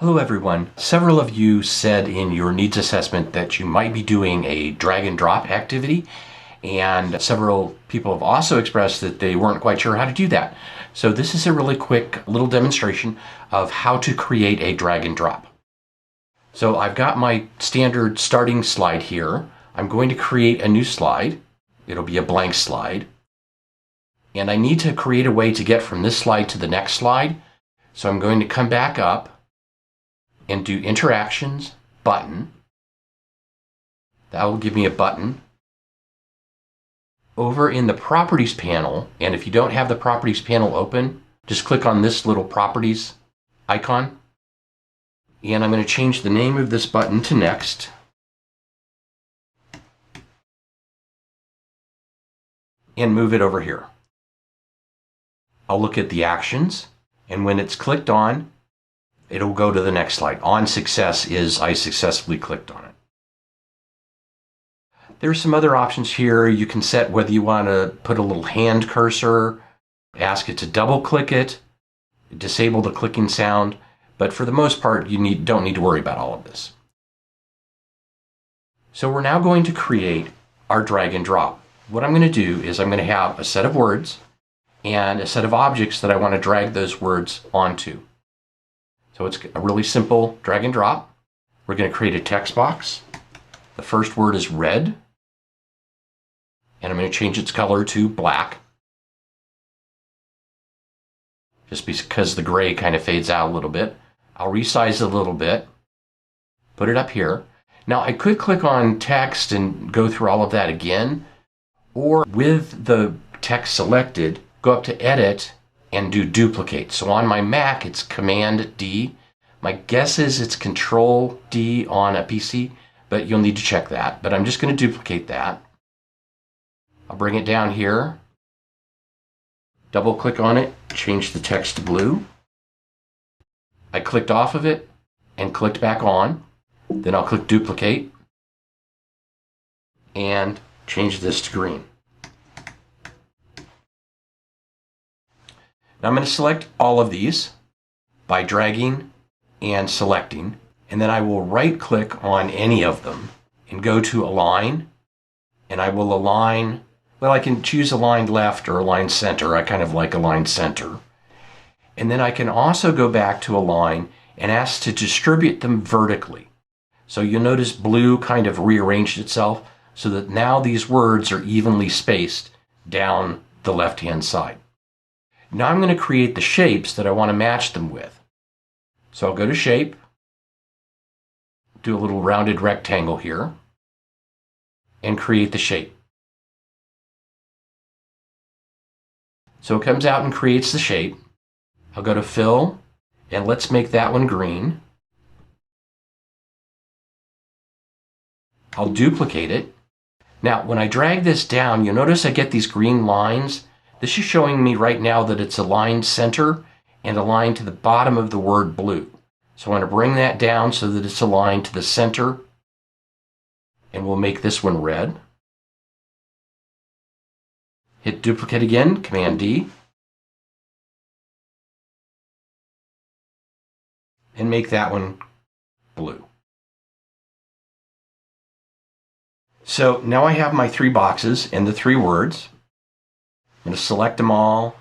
Hello everyone. Several of you said in your needs assessment that you might be doing a drag and drop activity, and several people have also expressed that they weren't quite sure how to do that. So this is a really quick little demonstration of how to create a drag and drop. So I've got my standard starting slide here. I'm going to create a new slide. It'll be a blank slide. And I need to create a way to get from this slide to the next slide. So I'm going to come back up and do interactions, button. That will give me a button. Over in the properties panel, and if you don't have the properties panel open, just click on this little properties icon. And I'm going to change the name of this button to next. And move it over here. I'll look at the actions, and when it's clicked on, it'll go to the next slide. On success is I successfully clicked on it. There's some other options here. You can set whether you want to put a little hand cursor, ask it to double click it, disable the clicking sound, but for the most part, you don't need to worry about all of this. So we're now going to create our drag and drop. What I'm going to do is I'm going to have a set of words and a set of objects that I want to drag those words onto. So it's a really simple drag and drop. We're going to create a text box. The first word is red. And I'm going to change its color to black. Just because the gray kind of fades out a little bit. I'll resize it a little bit. Put it up here. Now I could click on text and go through all of that again. Or with the text selected, go up to edit and do duplicate. So on my Mac, it's Command D. My guess is it's Control D on a PC, but you'll need to check that. But I'm just going to duplicate that. I'll bring it down here. Double click on it, change the text to blue. I clicked off of it and clicked back on. Then I'll click duplicate and change this to green. Now I'm going to select all of these by dragging and selecting, and then I will right click on any of them and go to align, and I will align, well, I can choose align left or align center. I kind of like align center. And then I can also go back to align and ask to distribute them vertically. So you'll notice blue kind of rearranged itself so that now these words are evenly spaced down the left-hand side. Now I'm going to create the shapes that I want to match them with. So I'll go to shape, do a little rounded rectangle here, and create the shape. So it comes out and creates the shape. I'll go to fill, and let's make that one green. I'll duplicate it. Now when I drag this down, you'll notice I get these green lines. This is showing me right now that it's aligned center and aligned to the bottom of the word blue. So I'm going to bring that down so that it's aligned to the center, and we'll make this one red. Hit duplicate again, Command D, and make that one blue. So now I have my three boxes and the three words. I'm going to select them all,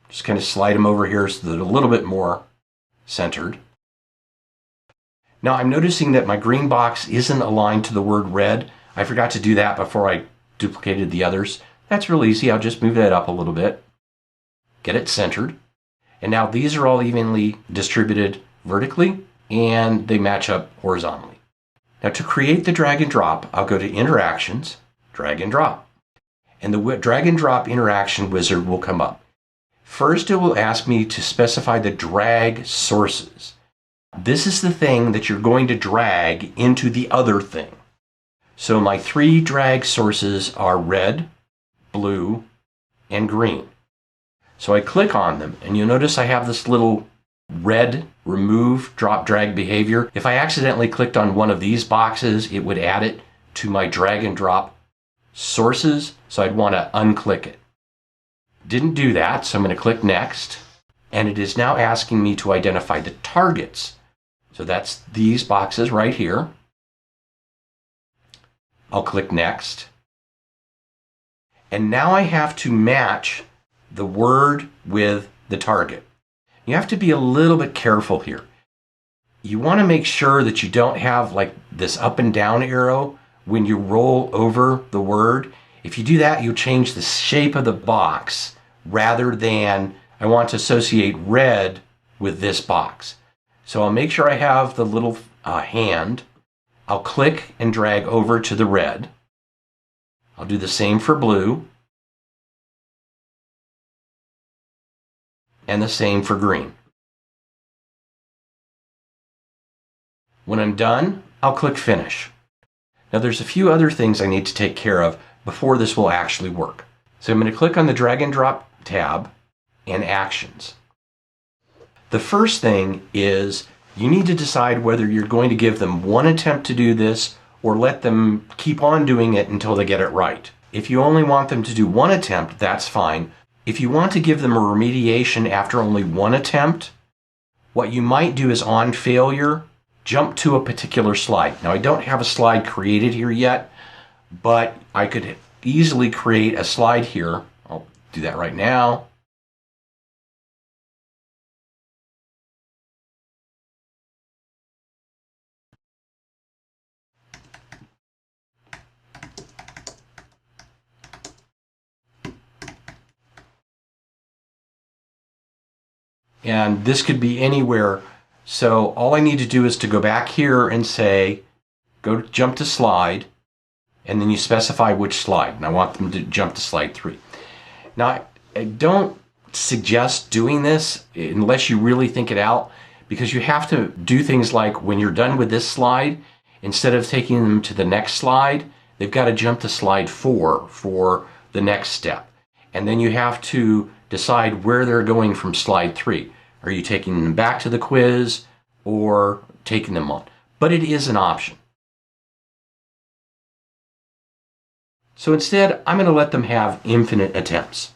just kind of slide them over here so that they're a little bit more centered. Now I'm noticing that my green box isn't aligned to the word red. I forgot to do that before I duplicated the others. That's real easy. I'll just move that up a little bit, get it centered. And now these are all evenly distributed vertically, and they match up horizontally. Now to create the drag and drop, I'll go to Interactions, Drag and Drop. And the drag and drop interaction wizard will come up. First, it will ask me to specify the drag sources. This is the thing that you're going to drag into the other thing. So my three drag sources are red, blue, and green. So I click on them, and you'll notice I have this little red remove drop drag behavior. If I accidentally clicked on one of these boxes, it would add it to my drag and drop sources, so I'd want to unclick it. Didn't do that, so I'm going to click next, and it is now asking me to identify the targets So that's these boxes right here. I'll click Next. And now I have to match the word with the target. You have to be a little bit careful here. You want to make sure that you don't have like this up and down arrow when you roll over the word. If you do that, you'll change the shape of the box rather than I want to associate red with this box. So I'll make sure I have the little hand. I'll click and drag over to the red. I'll do the same for blue. And the same for green. When I'm done, I'll click Finish. Now there's a few other things I need to take care of before this will actually work. So I'm going to click on the Drag and Drop tab and Actions. The first thing is you need to decide whether you're going to give them one attempt to do this or let them keep on doing it until they get it right. If you only want them to do one attempt, that's fine. If you want to give them a remediation after only one attempt, what you might do is on failure, jump to a particular slide. Now I don't have a slide created here yet, but I could easily create a slide here. I'll do that right now. And this could be anywhere. So all I need to do is to go back here and say, go jump to slide, and then you specify which slide. And I want them to jump to slide 3. Now, I don't suggest doing this unless you really think it out, because you have to do things like when you're done with this slide, instead of taking them to the next slide, they've got to jump to slide 4 for the next step. And then you have to decide where they're going from slide 3. Are you taking them back to the quiz or taking them on? But it is an option. So instead, I'm going to let them have infinite attempts.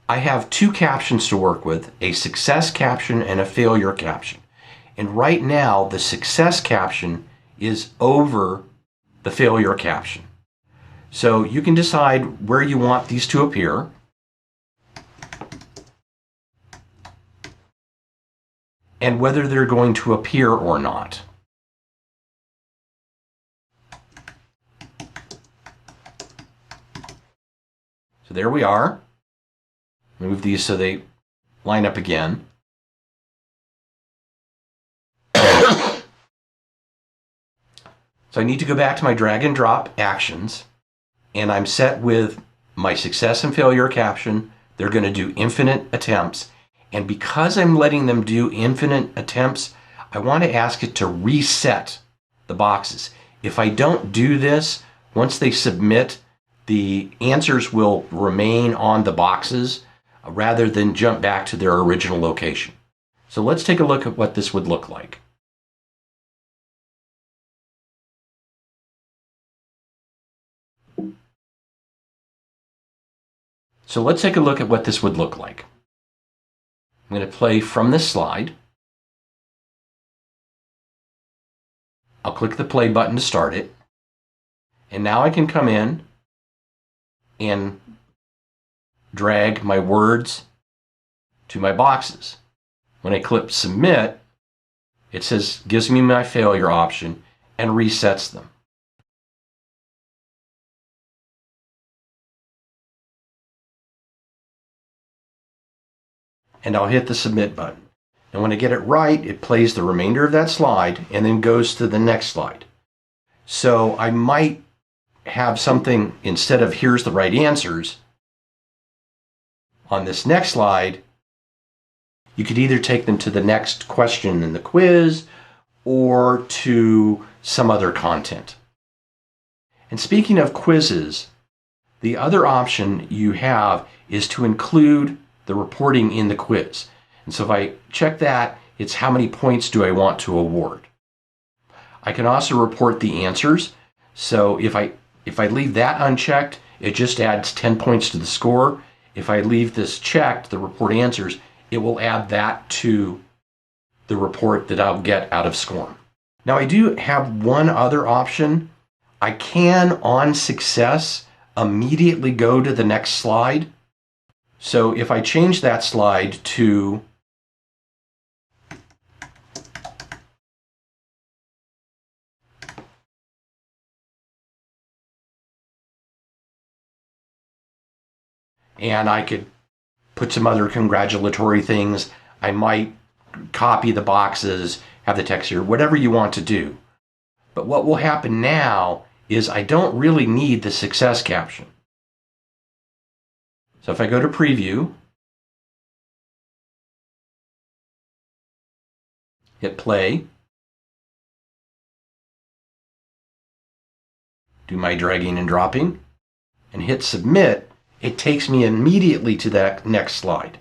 I have 2 captions to work with, a success caption and a failure caption. And right now, the success caption is over the failure caption. So you can decide where you want these to appear. And whether they're going to appear or not. So there we are. Move these so they line up again. So I need to go back to my drag and drop actions, and I'm set with my success and failure caption. They're going to do infinite attempts. And because I'm letting them do infinite attempts, I want to ask it to reset the boxes. If I don't do this, once they submit, the answers will remain on the boxes rather than jump back to their original location. So let's take a look at what this would look like. So let's take a look at what this would look like. I'm going to play from this slide. I'll click the play button to start it. And now I can come in and drag my words to my boxes. When I click submit, it says, gives me my failure option and resets them. And I'll hit the submit button. And when I get it right, it plays the remainder of that slide and then goes to the next slide. So I might have something, instead of here's the right answers, on this next slide, you could either take them to the next question in the quiz or to some other content. And speaking of quizzes, the other option you have is to include the reporting in the quiz. And so if I check that, it's how many points do I want to award. I can also report the answers. So if I leave that unchecked, it just adds 10 points to the score. If I leave this checked, the report answers, it will add that to the report that I'll get out of SCORM. Now I do have one other option. I can, on success, immediately go to the next slide. So if I change that slide to and I could put some other congratulatory things. I might copy the boxes, have the text here, whatever you want to do. But what will happen now is I don't really need the success caption. So if I go to preview, hit play, do my dragging and dropping, and hit submit, it takes me immediately to that next slide.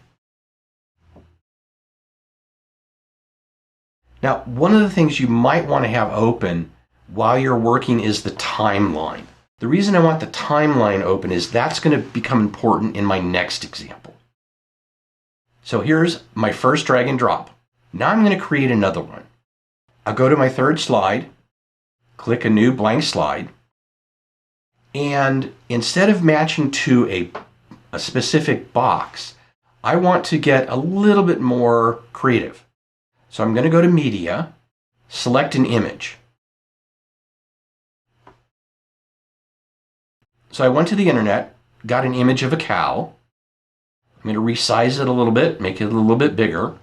Now, one of the things you might want to have open while you're working is the timeline. The reason I want the timeline open is that's going to become important in my next example. So here's my first drag and drop. Now I'm going to create another one. I'll go to my third slide, click a new blank slide, and instead of matching to a specific box, I want to get a little bit more creative. So I'm going to go to Media, select an image. So I went to the internet, got an image of a cow. I'm going to resize it a little bit, make it a little bit bigger.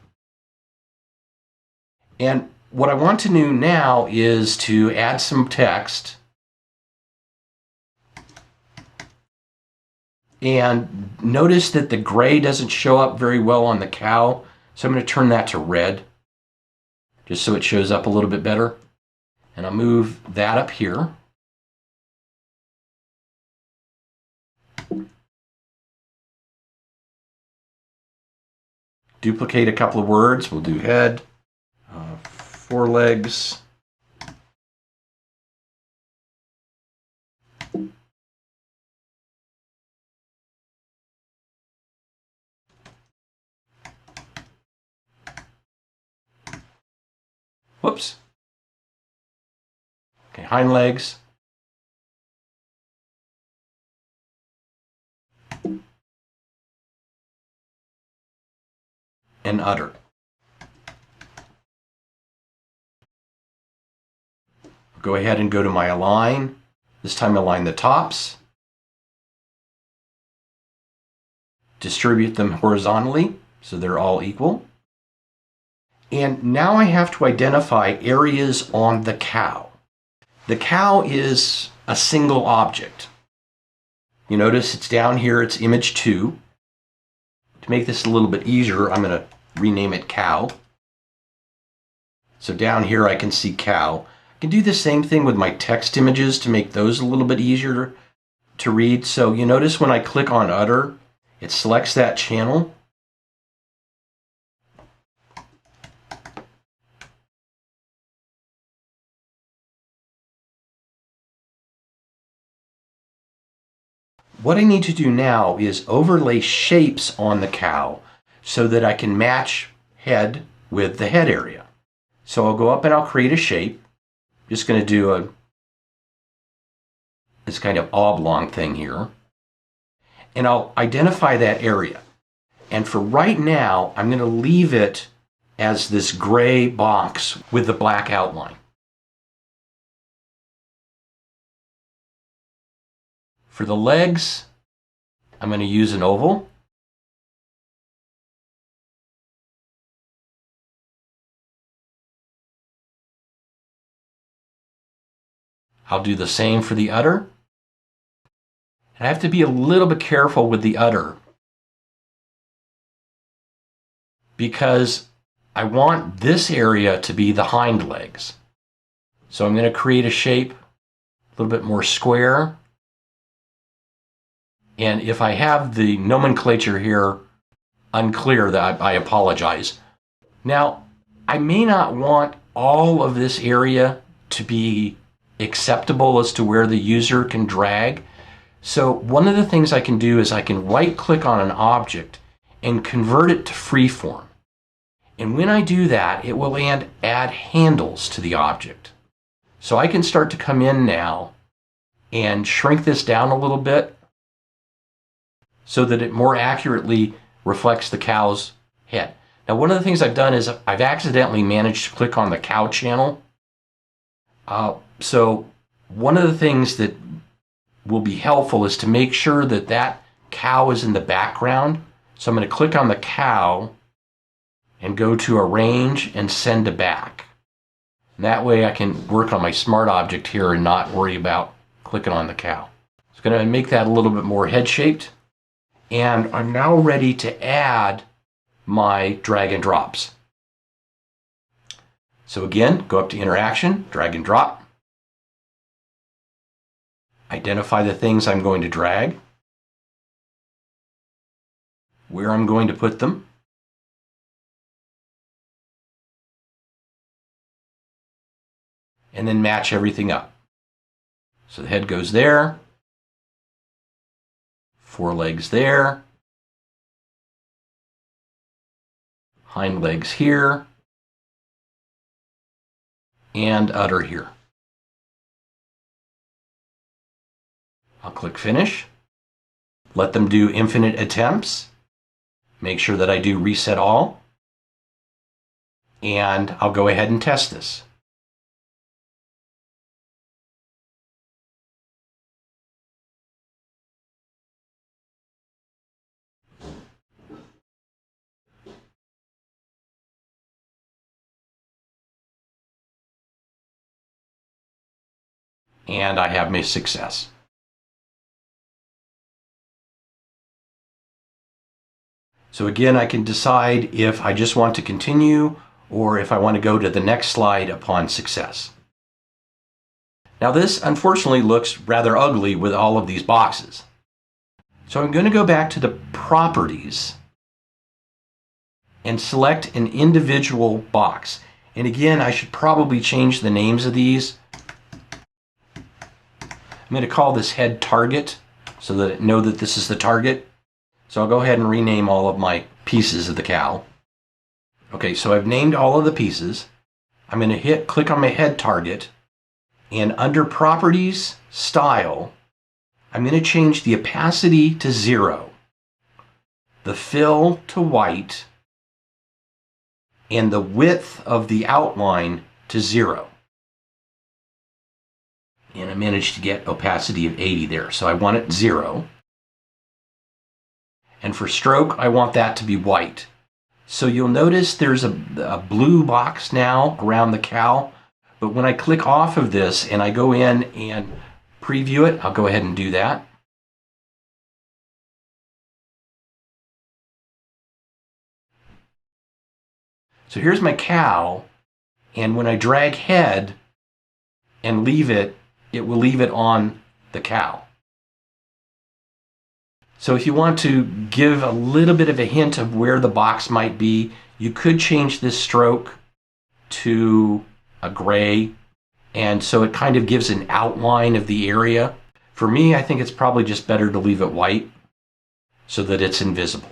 And what I want to do now is to add some text. And notice that the gray doesn't show up very well on the cow, so I'm going to turn that to red, just so it shows up a little bit better. And I'll move that up here. Duplicate a couple of words. We'll do head, forelegs, whoops. Okay, hind legs. And udder. Go ahead and go to my align. This time align the tops. Distribute them horizontally so they're all equal. And now I have to identify areas on the cow. The cow is a single object. You notice it's down here, it's image 2. To make this a little bit easier, I'm going to rename it cow. So down here I can see cow. I can do the same thing with my text images to make those a little bit easier to read. So you notice when I click on udder, it selects that channel. What I need to do now is overlay shapes on the cow so that I can match head with the head area. So I'll go up and I'll create a shape. Just going to do this kind of oblong thing here. And I'll identify that area. And for right now, I'm going to leave it as this gray box with the black outline. For the legs, I'm going to use an oval. I'll do the same for the udder. And I have to be a little bit careful with the udder because I want this area to be the hind legs. So I'm going to create a shape a little bit more square. And if I have the nomenclature here unclear, that I apologize. Now, I may not want all of this area to be acceptable as to where the user can drag. So one of the things I can do is I can right click on an object and convert it to freeform. And when I do that, it will add handles to the object. So I can start to come in now and shrink this down a little bit so that it more accurately reflects the cow's head. Now, one of the things I've done is I've accidentally managed to click on the cow channel. So one of the things that will be helpful is to make sure that that cow is in the background. So I'm going to click on the cow and go to Arrange and Send to Back. And that way I can work on my smart object here and not worry about clicking on the cow. It's going to make that a little bit more head-shaped. And I'm now ready to add my drag and drops. So again, go up to Interaction, Drag and Drop. Identify the things I'm going to drag, where I'm going to put them, and then match everything up. So the head goes there, forelegs there, hind legs here, and udder here. I'll click Finish. Let them do infinite attempts. Make sure that I do Reset All. And I'll go ahead and test this. And I have my success. So again, I can decide if I just want to continue or if I want to go to the next slide upon success. Now this unfortunately looks rather ugly with all of these boxes. So I'm going to go back to the properties and select an individual box. And again, I should probably change the names of these. I'm going to call this head target so that it know that this is the target. So I'll go ahead and rename all of my pieces of the cow. Okay, so I've named all of the pieces. I'm going to click on my head target, and under Properties, Style, I'm going to change the opacity to 0, the fill to white, and the width of the outline to 0. And I managed to get opacity of 80 there, so I want it 0. And for stroke, I want that to be white. So you'll notice there's a blue box now around the cow, but when I click off of this and I go in and preview it, I'll go ahead and do that. So here's my cow, and when I drag head and leave it, it will leave it on the cow. So if you want to give a little bit of a hint of where the box might be, you could change this stroke to a gray, and so it kind of gives an outline of the area. For me, I think it's probably just better to leave it white so that it's invisible.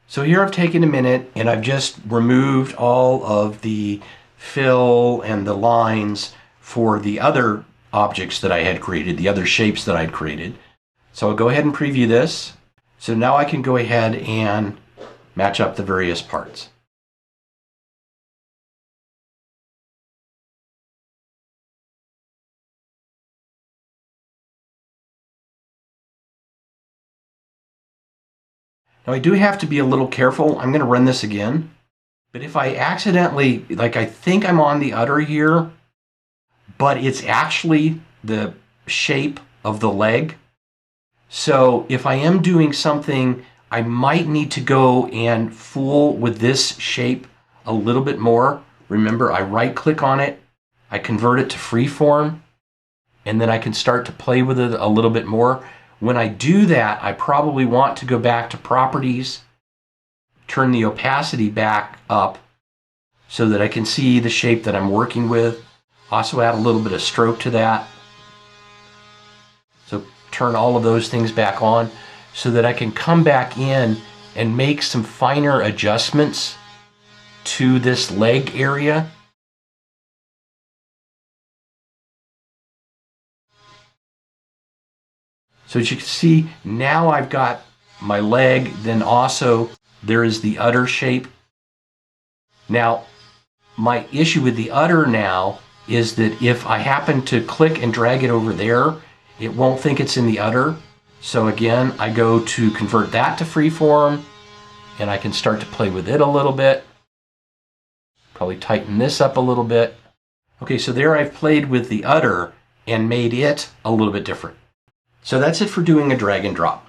So here I've taken a minute and I've just removed all of the fill and the lines for the other objects that I had created, the other shapes that I'd created. So I'll go ahead and preview this. So now I can go ahead and match up the various parts. Now I do have to be a little careful. I'm going to run this again. But if I accidentally, like I think I'm on the udder here, but it's actually the shape of the leg. So if I am doing something, I might need to go and fool with this shape a little bit more. Remember, I right click on it, I convert it to freeform, and then I can start to play with it a little bit more. When I do that, I probably want to go back to Properties, turn the opacity back up so that I can see the shape that I'm working with. Also add a little bit of stroke to that. So turn all of those things back on so that I can come back in and make some finer adjustments to this leg area. So as you can see, now I've got my leg, then also there is the udder shape. Now, my issue with the udder now is that if I happen to click and drag it over there, it won't think it's in the udder. So again, I go to convert that to freeform, and I can start to play with it a little bit. Probably tighten this up a little bit. Okay, so there I've played with the udder and made it a little bit different. So that's it for doing a drag and drop.